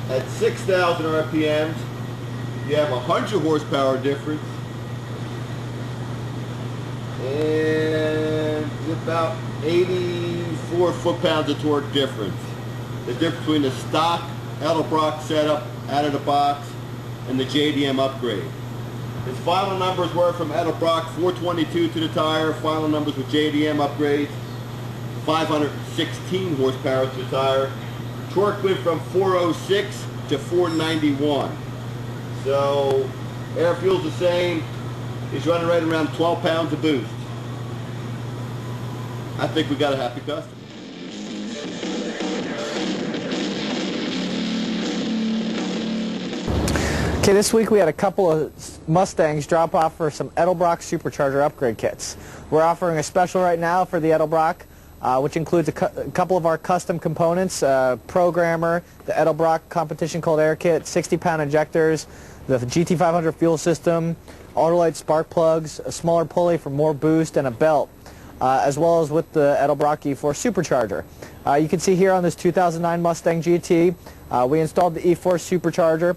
At 6,000 RPMs, you have 100 horsepower difference and about 84 foot-pounds of torque difference. The difference between the stock EDELBROCK setup out of the box and the JDM upgrade. His final numbers were from EDELBROCK 422 to the tire, final numbers with JDM upgrades 516 horsepower to the tire. Torque went from 406 to 491. So air fuel's the same. He's running right around 12 pounds of boost. I think we got a happy customer. Okay, this week we had a couple of Mustangs drop off for some EDELBROCK Supercharger upgrade kits. We're offering a special right now for the EDELBROCK, which includes a couple of our custom components, programmer, the EDELBROCK competition cold air kit, 60-pound injectors, the GT500 fuel system, Autolite spark plugs, a smaller pulley for more boost, and a belt, as well as with the EDELBROCK EForce Supercharger. You can see here on this 2009 Mustang GT, we installed the EForce Supercharger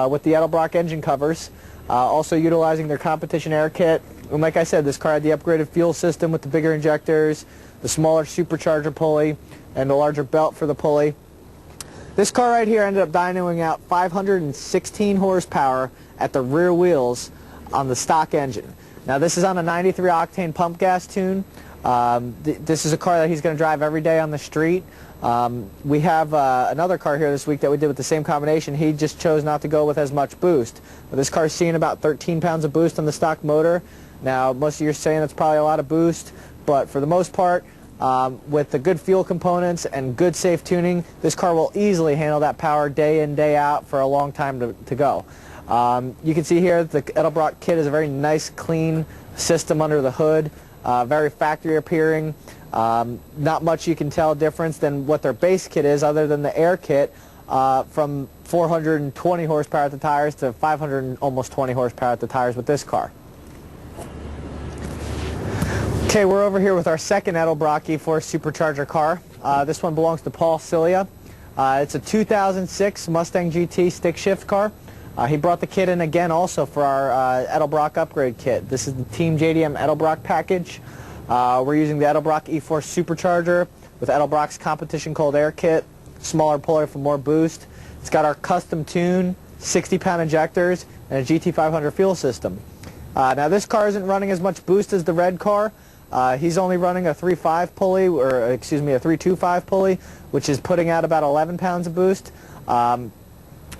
with the EDELBROCK engine covers, also utilizing their competition air kit. And like I said, this car had the upgraded fuel system with the bigger injectors, the smaller supercharger pulley, and the larger belt for the pulley. This car right here ended up dynoing out 516 horsepower at the rear wheels on the stock engine. Now this is on a 93 octane pump gas tune. This is a car that he's going to drive every day on the street. We have another car here this week that we did with the same combination. He just chose not to go with as much boost. But this car's seeing about 13 pounds of boost on the stock motor. Now most of you are saying that's probably a lot of boost, but for the most part, with the good fuel components and good safe tuning, this car will easily handle that power day in, day out for a long time to go. You can see here the EDELBROCK kit is a very nice, clean system under the hood, very factory appearing. Not much you can tell difference than what their base kit is, other than the air kit, from 420 horsepower at the tires to 520 horsepower at the tires with this car. Okay, we're over here with our second EDELBROCK EForce Supercharger car. This one belongs to Paul Cilia. It's a 2006 Mustang GT stick shift car. He brought the kit in again also for our EDELBROCK upgrade kit. This is the Team JDM EDELBROCK package. We're using the EDELBROCK EForce Supercharger with EDELBROCK's competition cold air kit, smaller pulley for more boost. It's got our custom tune, 60-pound injectors, and a GT500 fuel system. Now this car isn't running as much boost as the red car. He's only running a 3.5 pulley, or excuse me, a 3.25 pulley, which is putting out about 11 pounds of boost.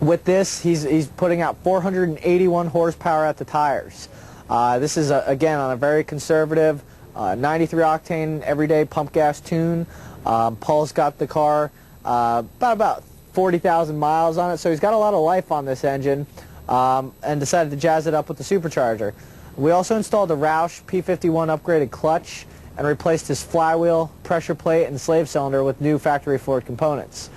With this, he's putting out 481 horsepower at the tires. This is, again, on a very conservative 93 octane everyday pump gas tune. Paul's got the car about 40,000 miles on it, so he's got a lot of life on this engine, and decided to jazz it up with the supercharger. We also installed a Roush P51 upgraded clutch and replaced his flywheel, pressure plate, and slave cylinder with new factory Ford components.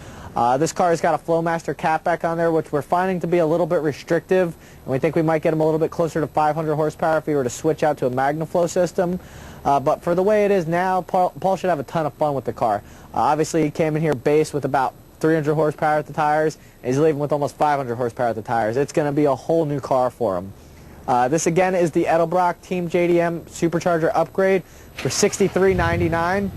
This car has got a Flowmaster catback on there, which we're finding to be a little bit restrictive, and we think we might get them a little bit closer to 500 horsepower if we were to switch out to a MagnaFlow system. But for the way it is now, Paul should have a ton of fun with the car. Obviously, he came in here base with about 300 horsepower at the tires, and he's leaving with almost 500 horsepower at the tires. It's going to be a whole new car for him. This again is the EDELBROCK Team JDM Supercharger upgrade for $63.99.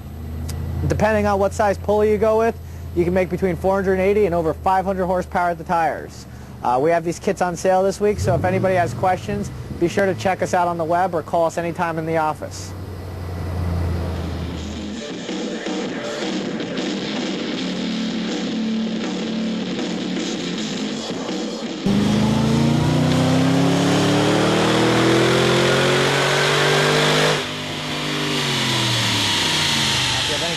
Depending on what size pulley you go with, you can make between 480 and over 500 horsepower at the tires. We have these kits on sale this week, so if anybody has questions, be sure to check us out on the web or call us anytime in the office.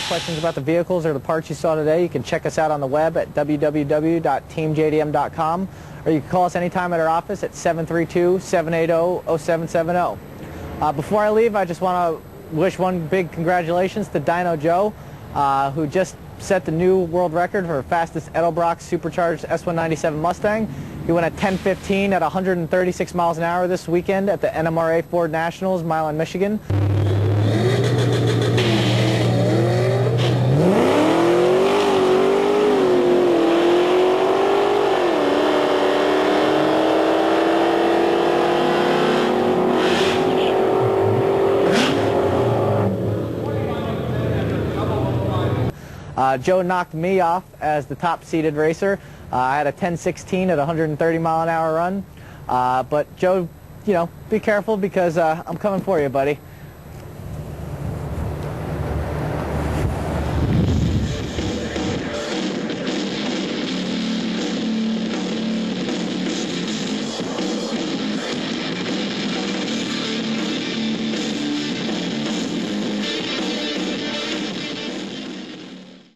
Questions about the vehicles or the parts you saw today, you can check us out on the web at www.teamjdm.com, or you can call us anytime at our office at 732-780-0770. Before I leave, I just want to wish one big congratulations to Dino Joe, who just set the new world record for fastest EDELBROCK supercharged S197 Mustang. He went at 10:15 at 136 miles an hour this weekend at the NMRA Ford Nationals, Milan, Michigan. Joe knocked me off as the top-seeded racer. I had a 10:16 at 130 mile an hour run. But Joe, you know, be careful because I'm coming for you, buddy.